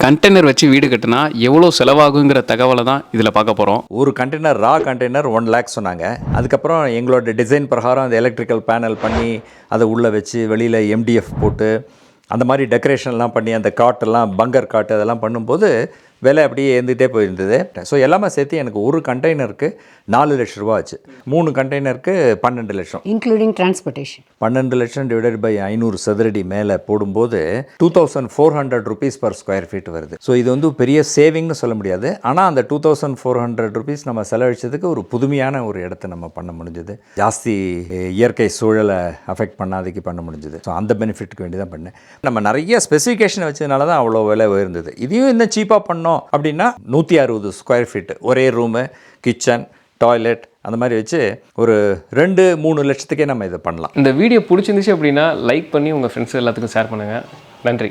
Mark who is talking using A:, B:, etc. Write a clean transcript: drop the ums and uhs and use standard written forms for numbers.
A: Container வச்சு வீடு கட்டினா எவ்வளோ செலவாகுங்கிற தகவலை தான் இதில் பார்க்க போகிறோம்.
B: ஒரு கண்டெய்னர் கண்டெய்னர் 1 lakh சொன்னாங்க. அதுக்கப்புறம் எங்களோட டிசைன் பிரகாரம் அந்த எலக்ட்ரிக்கல் பேனல் பண்ணி அதை உள்ளே வச்சு வெளியில் MDF போட்டு அந்த மாதிரி டெக்கரேஷன்லாம் பண்ணி அந்த காட்டெல்லாம் பங்கர் காட்டு அதெல்லாம் பண்ணும்போது விலை அப்படியே ஏந்துகிட்டே போயிருந்தது. ஸோ எல்லாமே சேர்த்து எனக்கு ஒரு கண்டெய்னருக்கு 4 லட்ச ரூபா ஆச்சு. 3 கண்டெய்னருக்கு 12 லட்சம்,
C: இன்க்ளூடிங் டிரான்ஸ்போர்ட்டேஷன்.
B: 12 லட்சம் டிவைடட் பை 500 சதுரடி மேலே போடும்போது 2400 rupees per ஸ்கொயர் ஃபீட் வருது. ஸோ இது வந்து பெரிய சேவிங்னு சொல்ல முடியாது. ஆனால் அந்த 2400 rupees நம்ம செலவழிச்சதுக்கு ஒரு புதுமையான ஒரு இடத்த நம்ம பண்ண முடிஞ்சது. ஜாஸ்தி இயற்கை சூழலை அஃபெக்ட் பண்ணாதைக்கு பண்ண முடிஞ்சது. ஸோ அந்த பெனிஃபிட்டுக்கு வேண்டி தான் பண்ணேன். நம்ம நிறைய ஸ்பெசிஃபிகேஷன் வச்சதுனால தான் அவ்வளோ விலை உயர்ந்தது. இதையும் இன்னும் சீப்பாக பண்ணோம் அப்படின்னா 160 ஸ்கொயர் ஃபீட் ஒரே ரூமு, கிச்சன், டாய்லெட் அந்த மாதிரி வச்சு ஒரு 2-3 லட்சத்துக்கே நம்ம இதை பண்ணலாம்.
A: இந்த வீடியோ பிடிச்சிருந்துச்சு அப்படின்னா லைக் பண்ணி உங்கள் ஃப்ரெண்ட்ஸ் எல்லாத்துக்கும் ஷேர் பண்ணுங்கள். நன்றி.